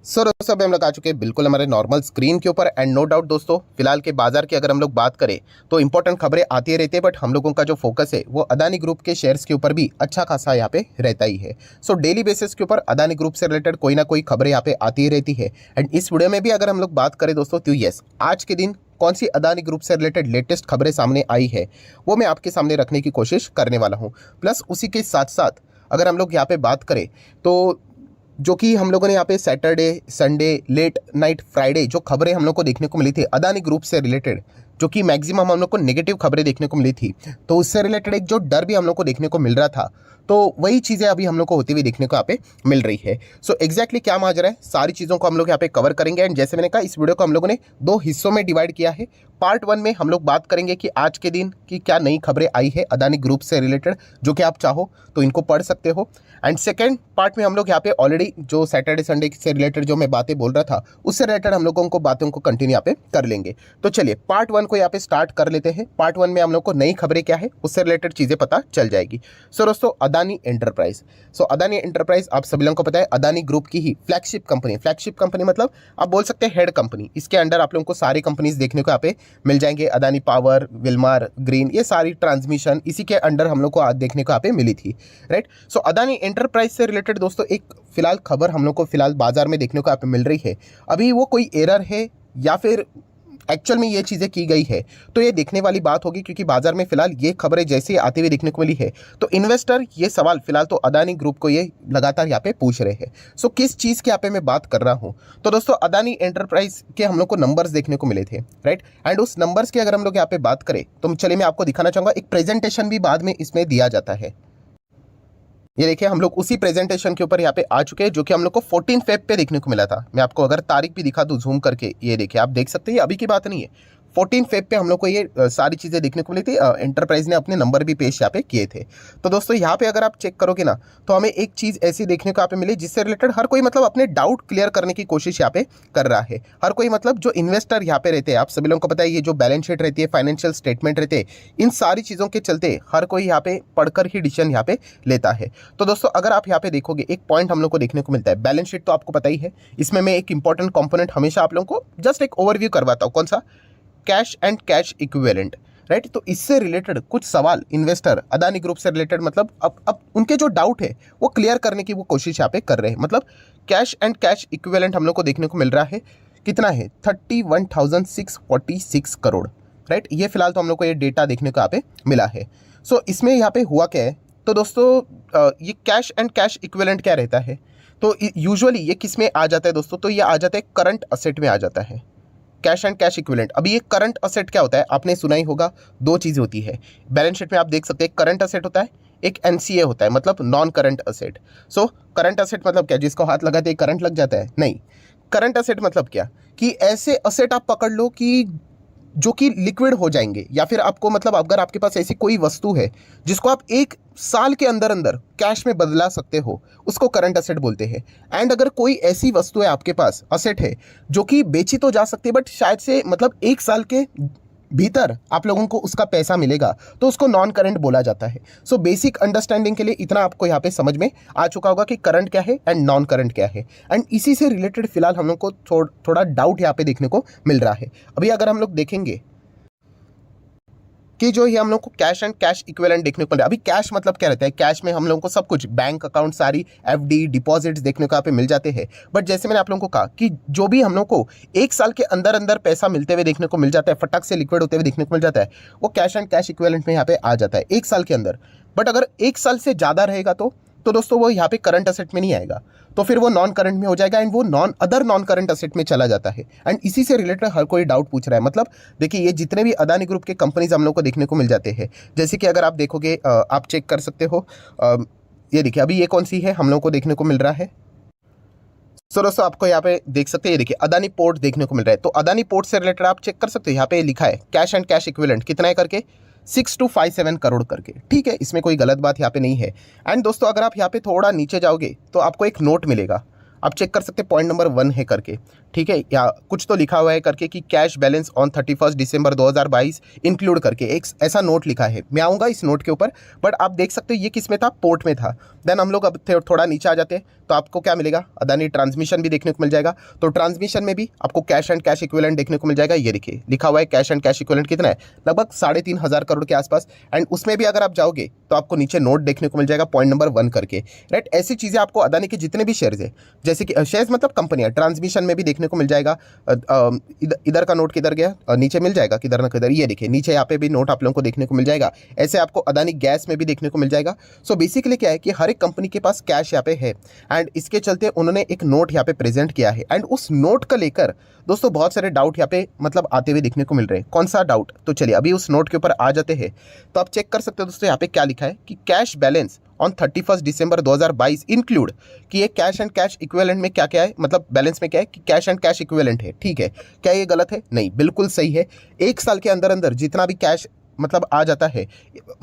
दोस्तों अभी हम लोग आ चुके हैं बिल्कुल हमारे नॉर्मल स्क्रीन के ऊपर एंड नो डाउट दोस्तों फिलहाल के बाजार की अगर हम लोग बात करें तो इंपॉर्टेंट खबरें आती रहती है, बट हम लोगों का जो फोकस है वो अदानी ग्रुप के शेयर्स के ऊपर भी अच्छा खासा यहाँ पे रहता ही है। डेली बेसिस के ऊपर अदानी ग्रुप से रिलेटेड कोई ना कोई खबरें यहाँ पे आती ही रहती है। एंड इस वीडियो में भी अगर हम लोग बात करें दोस्तों तो यस, आज के दिन कौन सी अदानी ग्रुप से रिलेटेड लेटेस्ट खबरें सामने आई है वो मैं आपके सामने रखने की कोशिश करने वाला हूँ। प्लस उसी के साथ साथ अगर हम लोग यहाँ पे बात करें तो जो कि हम लोगों ने यहाँ पे Saturday, Sunday, late night, Friday जो खबरें हम लोग को देखने को मिली थी अदानी ग्रुप से रिलेटेड, जो कि मैक्सिमम हम लोग को नेगेटिव खबरें देखने को मिली थी, तो उससे रिलेटेड एक जो डर भी हम लोग को देखने को मिल रहा था, तो वही चीज़ें अभी हम लोग को होती हुई देखने को यहाँ पे मिल रही है। एग्जैक्टली क्या माजरा है, सारी चीज़ों को हम लोग यहाँ पे कवर करेंगे। एंड जैसे मैंने कहा, इस वीडियो को हम लोगों ने दो हिस्सों में डिवाइड किया है। पार्ट 1 में हम लोग बात करेंगे कि आज के दिन की क्या नई खबरें आई है अदानी ग्रुप से रिलेटेड, जो कि आप चाहो तो इनको पढ़ सकते हो। एंड सेकेंड पार्ट में हम लोग यहाँ पे ऑलरेडी जो सैटरडे संडे से रिलेटेड जो मैं बातें बोल रहा था उससे रिलेटेड हम लोगों को बातों को कंटिन्यू यहाँ पे कर लेंगे। तो चलिए पार्ट 1 को यहाँ पे स्टार्ट कर लेते हैं। पार्ट 1 में हम लोग को नई खबरें क्या है उससे रिलेटेड चीज़ें पता चल जाएगी। दोस्तों अदानी एंटरप्राइज, अदानी एंटरप्राइज आप सभी लोगों को पता है अदानी ग्रुप की ही फ्लैगशिप कंपनी। फ्लैगशिप कंपनी मतलब आप बोल सकते हैं हेड कंपनी। इसके अंडर आप लोगों को सारी कंपनीज देखने को यहाँ पे मिल जाएंगे। अदानी पावर, विल्मार, ग्रीन, ये सारी ट्रांसमिशन इसी के अंडर हम लोग को आज देखने को यहाँ पे मिली थी, राइट। अदानी एंटरप्राइज से रिलेटेड दोस्तों एक फिलहाल खबर हम लोग को फिलहाल बाजार में देखने को यहाँ पे मिल रही है। अभी वो कोई एरर है या फिर एक्चुअल में ये चीज़ें की गई है तो ये देखने वाली बात होगी, क्योंकि बाजार में फिलहाल ये खबरें जैसे आती हुई देखने को मिली है तो इन्वेस्टर ये सवाल फिलहाल तो अदानी ग्रुप को ये लगातार यहाँ पे पूछ रहे हैं। किस चीज़ के यहाँ पे मैं बात कर रहा हूँ, तो दोस्तों अदानी एंटरप्राइज के हम लोग को नंबर्स देखने को मिले थे, राइट। एंड उस नंबर्स की अगर हम लोग यहाँ पे बात करें तो चलिए मैं आपको दिखाना चाहूँगा। एक प्रेजेंटेशन भी बाद में इसमें दिया जाता है। ये देखिए हम लोग उसी प्रेजेंटेशन के ऊपर यहाँ पे आ चुके हैं, जो कि हम लोग को 14 फेब पे देखने को मिला था। मैं आपको अगर तारीख भी दिखा दूँ जूम करके, ये देखिए आप देख सकते हैं, अभी की बात नहीं है। 14 फेब पे हम लोग को ये सारी चीज़ें देखने को मिली थी। एंटरप्राइज ने अपने नंबर भी पेश यहाँ पे किए थे। तो दोस्तों यहाँ पे अगर आप चेक करोगे ना तो हमें एक चीज़ ऐसी देखने को यहाँ पे मिली जिससे रिलेटेड हर कोई मतलब अपने डाउट क्लियर करने की कोशिश यहाँ पे कर रहा है। हर कोई मतलब जो इन्वेस्टर यहाँ पे रहते हैं, आप सभी लोगों को पता है ये जो बैलेंस शीट रहती है, फाइनेंशियल स्टेटमेंट रहते हैं, इन सारी चीज़ों के चलते हर कोई यहाँ पे पढ़कर ही डिसीजन यहाँ पे लेता है। तो दोस्तों अगर आप यहाँ पे देखोगे एक पॉइंट हम लोग को देखने को मिलता है, बैलेंस शीट तो आपको पता ही है। इसमें मैं एक इंपॉर्टेंट कंपोनेंट हमेशा आप लोगों को जस्ट एक ओवरव्यू करवाता हूँ, कौन सा, cash and cash equivalent, right. तो इससे रिलेटेड कुछ सवाल इन्वेस्टर अदानी ग्रुप से रिलेटेड मतलब अब उनके जो डाउट है वो क्लियर करने की वो कोशिश यहाँ पे कर रहे हैं। मतलब कैश एंड कैश इक्विवेलेंट हम लोग को देखने को मिल रहा है, कितना है, 31,646 करोड़, राइट। ये फिलहाल तो हम लोग को ये डेटा देखने को यहाँ पे मिला है। इसमें यहाँ पे हुआ क्या है, तो दोस्तों ये कैश एंड कैश इक्विवेलेंट क्या रहता है, तो यूजुअली ये किस में आ जाता है दोस्तों, तो ये आ जाता है करंट असेट में आ जाता है, कैश एंड कैश इक्विवेलेंट। अभी ये करंट असेट क्या होता है, आपने सुना ही होगा, दो चीज़ होती है बैलेंस शीट में, आप देख सकते हैं करंट असेट होता है, एक एनसीए होता है, मतलब non current asset. Current asset मतलब क्या, जिसको हाथ लगाते ही करंट लग जाता है, नहीं। करंट असेट मतलब क्या, कि ऐसे असेट आप पकड़ लो कि जो कि लिक्विड हो जाएंगे, या फिर आपको मतलब अगर आपके पास ऐसी कोई वस्तु है जिसको आप एक साल के अंदर अंदर कैश में बदला सकते हो, उसको करंट असेट बोलते हैं। एंड अगर कोई ऐसी वस्तु है आपके पास, असेट है, जो कि बेची तो जा सकती है बट शायद से मतलब एक साल के भीतर आप लोगों को उसका पैसा मिलेगा, तो उसको नॉन करंट बोला जाता है। बेसिक अंडरस्टैंडिंग के लिए इतना आपको यहाँ पे समझ में आ चुका होगा कि करंट क्या है एंड नॉन करंट क्या है। एंड इसी से रिलेटेड फिलहाल हम लोग को थोड़ा डाउट यहाँ पे देखने को मिल रहा है। अभी अगर हम लोग देखेंगे कि जो ये हम लोग को कैश एंड कैश इक्विवेलेंट देखने को मिल रहा है। अभी कैश मतलब क्या रहता है, कैश में हम लोगों को सब कुछ, बैंक अकाउंट, सारी एफडी, डिपॉजिट्स देखने को यहाँ पे मिल जाते हैं। बट जैसे मैंने आप लोगों को कहा कि जो भी हम लोग को एक साल के अंदर अंदर पैसा मिलते हुए देखने को मिल जाता है, फटक से लिक्विड होते हुए देखने को मिल जाता है, वो कैश एंड कैश इक्विवेलेंट में यहाँ पे आ जाता है एक साल के अंदर। बट अगर एक साल से ज़्यादा रहेगा तो दोस्तों वो यहाँ पे करंट असेट में नहीं आएगा, तो फिर वो नॉन करंट में हो जाएगा एंड वो नॉन करंट असेट में चला जाता है। एंड इसी से रिलेटेड हर कोई डाउट पूछ रहा है। मतलब देखिए ये जितने भी अदानी ग्रुप के कंपनीज हम लोग को देखने को मिल जाते हैं, जैसे कि अगर आप देखोगे, आप चेक कर सकते हो, ये देखिए अभी ये कौन सी है हम लोग को देखने को मिल रहा है। दोस्तों आपको यहाँ पे देख सकते हैं, ये देखिए अदानी पोर्ट देखने को मिल रहा है। तो अदानी पोर्ट से रिलेटेड आप चेक कर सकते हो, यहाँ पे लिखा है कैश एंड कैश इक्विवेलेंट कितना है करके, 6257 करोड़ करके, ठीक है, इसमें कोई गलत बात यहाँ पे नहीं है। एंड दोस्तों अगर आप यहाँ पे थोड़ा नीचे जाओगे तो आपको एक नोट मिलेगा, आप चेक कर सकते हैं, पॉइंट नंबर 1 है करके, ठीक है, या कुछ तो लिखा हुआ है करके कि cash balance on 31 December 2022 include करके एक ऐसा नोट लिखा है। मैं आऊँगा इस नोट के ऊपर, बट आप देख सकते हो ये किस में था, पोर्ट में था। देन हम लोग अब थोड़ा नीचे आ जाते हैं तो आपको क्या मिलेगा, अदानी ट्रांसमिशन भी देखने को मिल जाएगा। तो ट्रांसमिशन में भी आपको कैश एंड कैश इक्विवेलेंट देखने को मिल जाएगा। ये देखिए लिखा हुआ है कैश एंड कैश इक्विवेलेंट कितना है, लगभग 3,500 करोड़ के आसपास। एंड उसमें भी अगर आप जाओगे तो आपको नीचे नोट देखने को मिल जाएगा पॉइंट नंबर 1 करके, राइट। ऐसी चीज़ें आपको अदानी के जितने भी शेयर्स है, जैसे कि शेयर्स मतलब कंपनियां, ट्रांसमिशन में भी देखने को मिल जाएगा। इधर का नोट किधर गया, नीचे मिल जाएगा किधर ना किधर, ये देखिए नीचे यहाँ पे भी नोट आप लोगों को देखने को मिल जाएगा। ऐसे आपको अदानी गैस में भी देखने को मिल जाएगा। सो बेसिकली क्या है कि हर एक कंपनी के पास कैश यहाँ पे है एंड इसके चलते उन्होंने एक नोट यहाँ पे प्रेजेंट किया है। एंड उस नोट को लेकर दोस्तों बहुत सारे डाउट यहाँ पे मतलब आते हुए देखने को मिल रहे हैं। कौन सा डाउट, तो चलिए अभी उस नोट के ऊपर आ जाते हैं। तो आप चेक कर सकते हो दोस्तों यहाँ पे क्या लिखा है कि cash balance on 31 December 2022 include, कि ये कैश एंड कैश इक्विवेलेंट में क्या क्या है, मतलब बैलेंस में क्या है कि कैश एंड कैश इक्विवेलेंट है, ठीक है। क्या ये गलत है? नहीं, बिल्कुल सही है। एक साल के अंदर अंदर जितना भी कैश मतलब आ जाता है,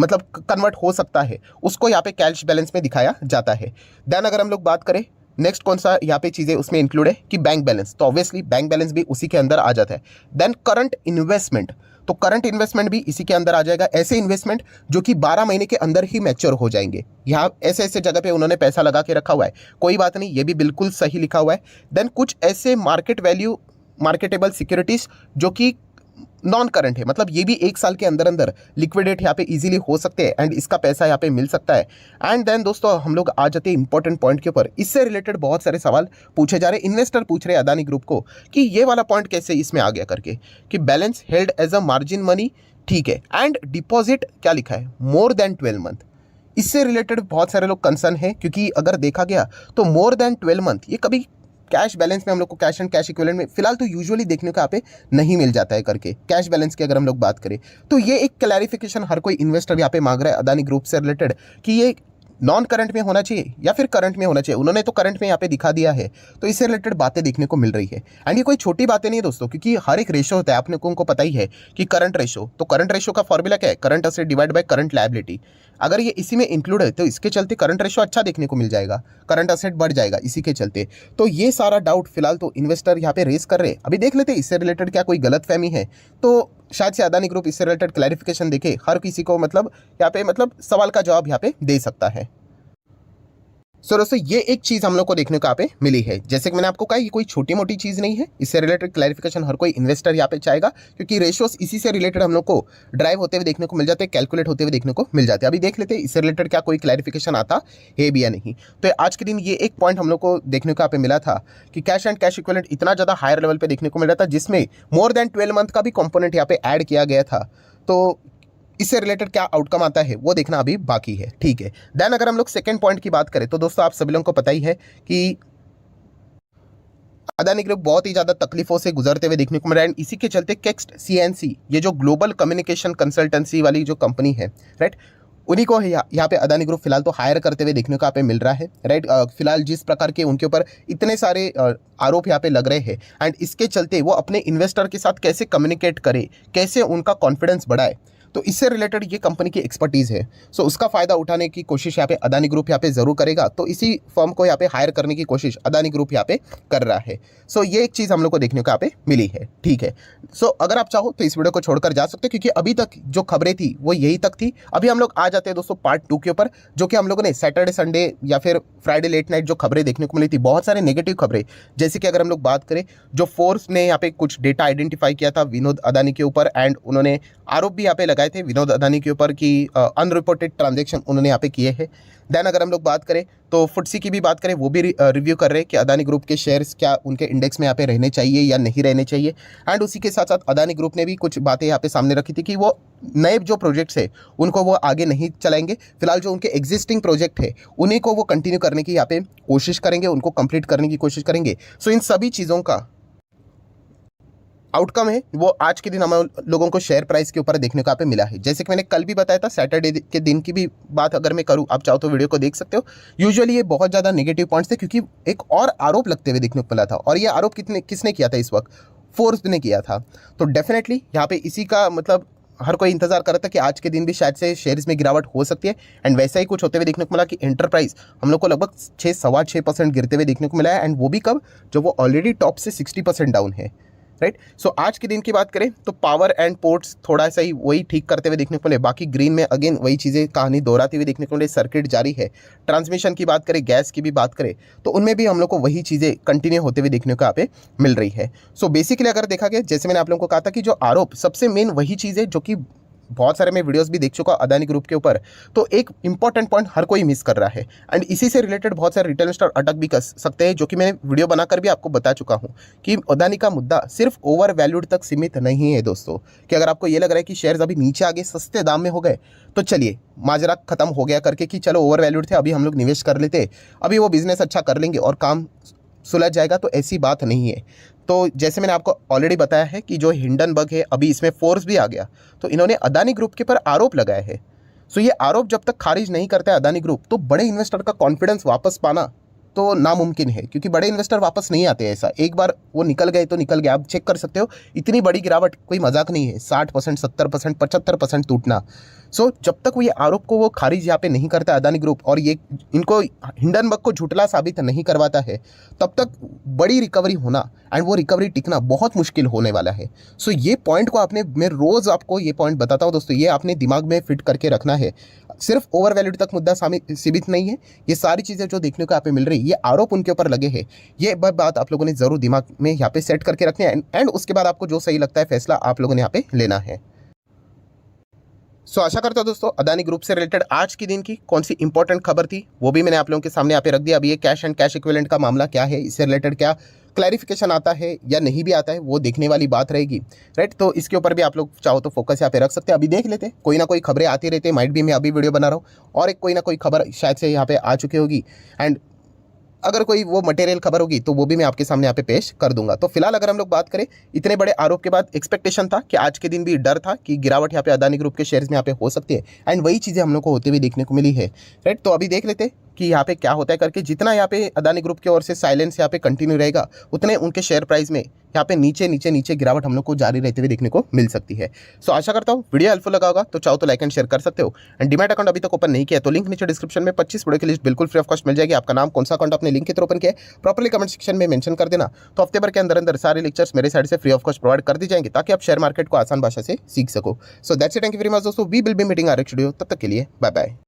मतलब कन्वर्ट हो सकता है, उसको यहाँ पे कैश बैलेंस में दिखाया जाता है। देन अगर हम लोग बात करें नेक्स्ट कौन सा यहाँ पे चीज़ें उसमें इंक्लूड है कि बैंक बैलेंस, तो ऑब्वियसली बैंक बैलेंस भी उसी के अंदर आ जाता है। देन करंट इन्वेस्टमेंट, तो करंट इन्वेस्टमेंट भी इसी के अंदर आ जाएगा। ऐसे इन्वेस्टमेंट जो कि 12 महीने के अंदर ही मैच्योर हो जाएंगे, यहाँ ऐसे ऐसे जगह पे उन्होंने पैसा लगा के रखा हुआ है, कोई बात नहीं, ये भी बिल्कुल सही लिखा हुआ है। देन कुछ ऐसे मार्केट वैल्यू मार्केटेबल सिक्योरिटीज जो कि नॉन करंट है, मतलब ये भी एक साल के अंदर अंदर लिक्विडेट यहाँ पे इजीली हो सकते हैं एंड इसका पैसा यहाँ पे मिल सकता है। एंड देन दोस्तों हम लोग आ जाते हैं इंपॉर्टेंट पॉइंट के ऊपर। इससे रिलेटेड बहुत सारे सवाल पूछे जा रहे हैं, इन्वेस्टर पूछ रहे हैं अदानी ग्रुप को कि ये वाला पॉइंट कैसे इसमें आ गया करके, कि balance held as a margin money, ठीक है, एंड डिपॉजिट क्या लिखा है, मोर देन 12 मंथ। इससे रिलेटेड बहुत सारे लोग कंसर्न है, क्योंकि अगर देखा गया तो मोर देन 12 मंथ ये कभी कैश बैलेंस में हम लोग को कैश एंड कैश इक्विवेलेंट में फिलहाल तो यूजुअली देखने को यहाँ पे नहीं मिल जाता है करके। कैश बैलेंस की अगर हम लोग बात करें तो ये एक क्लैरिफिकेशन हर कोई इन्वेस्टर यहाँ पे मांग रहा है अदानी ग्रुप से रिलेटेड कि ये नॉन करंट में होना चाहिए या फिर करंट में होना चाहिए। उन्होंने तो करंट में यहाँ पे दिखा दिया है, तो इससे रिलेटेड बातें देखने को मिल रही है। एंड ये कोई छोटी बातें नहीं है दोस्तों, क्योंकि हर एक रेशो होता है, आपने को पता ही है कि करंट रेशो, तो करंट रेशो का फॉर्मूला क्या है, current asset divide by current liability. अगर ये इसी में इंक्लूड है तो इसके चलते करंट रेशो अच्छा देखने को मिल जाएगा, करंट असेट बढ़ जाएगा इसी के चलते। तो ये सारा डाउट फिलहाल तो इन्वेस्टर यहाँ पे रेस कर रहे हैं। अभी देख लेते हैं इससे रिलेटेड क्या कोई गलतफहमी है, तो शायद से अदानी ग्रुप इससे रिलेटेड क्लैरिफिकेशन देखे, हर किसी को मतलब यहाँ पे मतलब सवाल का जवाब यहाँ पे दे सकता है। सो दोस्तों ये एक चीज़ हम लोग को देखने को यहाँ पे मिली है। जैसे कि मैंने आपको कहा ये कोई छोटी मोटी चीज़ नहीं है, इससे रिलेटेड क्लैरिफिकेशन हर कोई इन्वेस्टर यहाँ पे चाहेगा, क्योंकि रेशियोस इसी से रिलेटेड हम लोग को ड्राइव होते हुए देखने को मिल जाते हैं, कैलकुलेट होते हुए देखने को मिल जाते हैं। अभी देख लेते हैं इससे रिलेटेड क्या कोई क्लैरिफिकेशन आता है भी या नहीं। तो आज के दिन ये एक पॉइंट हम लोग को देखने को यहाँ पे मिला था कि कैश एंड कैश इक्विवेलेंट इतना ज़्यादा हायर लेवल पर देखने को मिल रहा था, जिसमें मोर देन 12 मंथ का भी कॉम्पोनेंट यहाँ पे ऐड किया गया था। तो इससे रिलेटेड क्या आउटकम आता है वो देखना अभी बाकी है, ठीक है। देन अगर हम लोग सेकंड पॉइंट की बात करें तो दोस्तों आप सभी लोगों को पता ही है कि अदानी ग्रुप बहुत ही ज़्यादा तकलीफों से गुजरते हुए देखने को मिल रहा है। इसी के चलते केक्स्ट सीएनसी, ये जो ग्लोबल कम्युनिकेशन कंसल्टेंसी वाली जो कंपनी है, राइट, उन्हीं को यहाँ पे अदानी ग्रुप फिलहाल तो हायर करते हुए देखने को यहाँ पे मिल रहा है, राइट। फिलहाल जिस प्रकार के उनके ऊपर इतने सारे आरोप यहाँ पे लग रहे हैं एंड इसके चलते वो अपने इन्वेस्टर के साथ कैसे कम्युनिकेट करे, कैसे उनका कॉन्फिडेंस बढ़ाए, तो इससे रिलेटेड ये कंपनी की एक्सपर्टीज़ है। सो उसका फ़ायदा उठाने की कोशिश यहाँ पे अदानी ग्रुप यहाँ पे ज़रूर करेगा। तो इसी फर्म को यहाँ पे हायर करने की कोशिश अदानी ग्रुप यहाँ पे कर रहा है। सो ये एक चीज़ हम लोग को देखने को यहाँ पे मिली है, ठीक है। सो अगर आप चाहो तो इस वीडियो को छोड़कर जा सकते हो, क्योंकि अभी तक जो खबरें थी वो यही तक थी। अभी हम लोग आ जाते हैं दोस्तों पार्ट 2 के ऊपर, जो कि हम लोगों ने सैटरडे संडे या फिर फ्राइडे लेट नाइट जो खबरें देखने को मिली थी, बहुत सारे नेगेटिव खबरें। जैसे कि अगर हम लोग बात करें, जो फोर्स ने यहाँ पे कुछ डेटा आइडेंटिफाई किया था विनोद अदानी के ऊपर एंड उन्होंने आरोप भी यहाँ पे लगाए थे विनोद अदानी के ऊपर कि अनरिपोर्टेड ट्रांजैक्शन उन्होंने यहाँ पे किए हैं। देन अगर हम लोग बात करें तो फुटसी की भी बात करें, वो भी रिव्यू कर रहे हैं कि अदानी ग्रुप के शेयर्स क्या उनके इंडेक्स में यहाँ पे रहने चाहिए या नहीं रहने चाहिए। एंड उसी के साथ साथ अदानी ग्रुप ने भी कुछ बातें यहाँ पे सामने रखी थी कि वो नए जो प्रोजेक्ट्स है उनको वो आगे नहीं चलाएंगे, फिलहाल जो उनके एग्जिस्टिंग प्रोजेक्ट है उन्हीं को वो कंटिन्यू करने की यहाँ पे कोशिश करेंगे, उनको कंप्लीट करने की कोशिश करेंगे। सो इन सभी चीज़ों का आउटकम है वो आज के दिन हम लोगों को शेयर प्राइस के ऊपर देखने को यहाँ पे मिला है। जैसे कि मैंने कल भी बताया था, सैटरडे के दिन की भी बात अगर मैं करूँ, आप चाहो तो वीडियो को देख सकते हो। यूजुअली ये बहुत ज़्यादा नेगेटिव पॉइंट्स थे, क्योंकि एक और आरोप लगते हुए देखने को मिला था, और ये आरोप किसने किया था इस वक्त, फोर्स ने किया था। तो डेफिनेटली यहाँ पे इसी का मतलब हर कोई इंतजार कर रहा था कि आज के दिन भी शायद से शेयर्स में गिरावट हो सकती है। एंड वैसा ही कुछ होते हुए देखने को मिला कि एंटरप्राइज हम लोग को लगभग 6-6.25% गिरते हुए देखने को मिला है। एंड वो भी कब, जब वो ऑलरेडी टॉप से 60% डाउन है, राइट। सो आज के दिन की बात करें तो पावर एंड पोर्ट्स थोड़ा सा ही वही ठीक करते हुए देखने को मिले, बाकी ग्रीन में अगेन वही चीज़ें कहानी दोहराती हुई देखने को मिले, सर्किट जारी है। ट्रांसमिशन की बात करें, गैस की भी बात करें तो उनमें भी हम लोग को वही चीज़ें कंटिन्यू होते हुए देखने को यहाँ पे मिल रही है। सो बेसिकली अगर देखा गया, जैसे मैंने आप लोगों को कहा था कि जो आरोप सबसे मेन वही चीज़ है जो कि बहुत सारे मैं वीडियोस भी देख चुका अदानी ग्रुप के ऊपर, तो एक इंपॉर्टेंट पॉइंट हर कोई मिस कर रहा है एंड इसी से रिलेटेड बहुत सारे रिटेल इन्वेस्टर अटक भी कर सकते हैं, जो कि मैंने वीडियो बनाकर भी आपको बता चुका हूं कि अदानी का मुद्दा सिर्फ ओवर वैल्यूड तक सीमित नहीं है दोस्तों। कि अगर आपको ये लग रहा है कि शेयर्स अभी नीचे आ गए, सस्ते दाम में हो गए, तो चलिए माजरा खत्म हो गया करके कि चलो ओवर वैल्यूड थे, अभी हम लोग निवेश कर लेते, अभी वो बिजनेस अच्छा कर लेंगे और काम सुलझ जाएगा, तो ऐसी बात नहीं है। तो जैसे मैंने आपको ऑलरेडी बताया है कि जो हिंडनबर्ग है, अभी इसमें फोर्स भी आ गया, तो इन्होंने अदानी ग्रुप के पर आरोप लगाया है। सो ये आरोप जब तक खारिज नहीं करता है अदानी ग्रुप, तो बड़े इन्वेस्टर का कॉन्फिडेंस वापस पाना तो नामुमकिन है, क्योंकि बड़े इन्वेस्टर वापस नहीं आते। ऐसा एक बार वो निकल गए तो निकल गए, आप चेक कर सकते हो। इतनी बड़ी गिरावट कोई मजाक नहीं है, 60%, 70%, 75% टूटना। सो जब तक वो ये आरोप को वो खारिज यहाँ पे नहीं करता अदानी ग्रुप और ये इनको हिंडनबर्ग को झूठला साबित नहीं करवाता है, तब तक बड़ी रिकवरी होना एंड वो रिकवरी टिकना बहुत मुश्किल होने वाला है। सो ये पॉइंट को आपने, मैं रोज़ आपको ये पॉइंट बताता हूँ दोस्तों, ये आपने दिमाग में फिट करके रखना है। सिर्फ ओवर वैल्यूड तक मुद्दा सीमित नहीं है, ये सारी चीज़ें जो देखने को यहाँ पे मिल रही है, ये आरोप उनके ऊपर लगे हैं, ये बात आप लोगों ने ज़रूर दिमाग में यहाँ पे सेट करके रखनी है एंड उसके बाद आपको जो सही लगता है फैसला आप लोगों ने यहाँ पे लेना है। सो आशा करता हूं दोस्तों अदानी ग्रुप से रिलेटेड आज के दिन की कौन सी इंपॉर्टेंट खबर थी वो भी मैंने आप लोगों के सामने यहाँ पे रख दिया। अभी ये कैश एंड कैश इक्विवेलेंट का मामला क्या है, इससे रिलेटेड क्या क्लैरिफिकेशन आता है या नहीं भी आता है, वो देखने वाली बात रहेगी, राइट। तो इसके ऊपर भी आप लोग चाहो तो फोकस यहाँ पे रख सकते हैं। अभी देख लेते हैं, कोई ना कोई खबरें आती रहती है, माइट भी मैं अभी वीडियो बना रहा हूँ और एक कोई ना कोई खबर शायद से यहाँ पे आ चुकी होगी एंड अगर कोई वो मटेरियल खबर होगी तो वो भी मैं आपके सामने यहाँ पे पेश कर दूंगा। तो फिलहाल अगर हम लोग बात करें, इतने बड़े आरोप के बाद एक्सपेक्टेशन था कि आज के दिन भी डर था कि गिरावट यहाँ पे अदानी ग्रुप के शेयर्स में यहाँ पे हो सकती है एंड वही चीज़ें हम लोग को होते हुए देखने को मिली है, राइट। तो अभी देख लेते हैं कि यहाँ पे क्या होता है करके। जितना यहाँ पे अदानी ग्रुप की ओर से साइलेंस यहाँ पे कंटिन्यू रहेगा, उतने उनके शेयर प्राइस में यहाँ पे नीचे नीचे नीचे गिरावट हम लोग को जारी रहते हुए देखने को मिल सकती है। सो आशा करता हूँ वीडियो हेल्पफुल लगा होगा, तो चाहो तो लाइक एंड शेयर कर सकते हो एंड डीमैट अकाउंट अभी तक ओपन नहीं किया तो लिंक नीचे डिस्क्रिप्शन में 25 वीडियो की लिस्ट बिल्कुल फ्री ऑफ कॉस्ट मिल जाएगी। आपका नाम कौन सा अकाउंट अपने लिंक के थ्रू ओपन किया है प्रॉपर्ली कमेंट सेक्शन में मेंशन कर देना, तो हफ्ते भर के अंदर अंदर सारे लेक्चर्स मेरे साइड से फ्री ऑफ कॉस्ट प्रोवाइड कर दी जाएंगे ताकि आप शेयर मार्केट को आसान भाषा से सीख सको। So that's it, thank you very much दोस्तों, we will be meeting our next video, तब तक के लिए बाय बाय।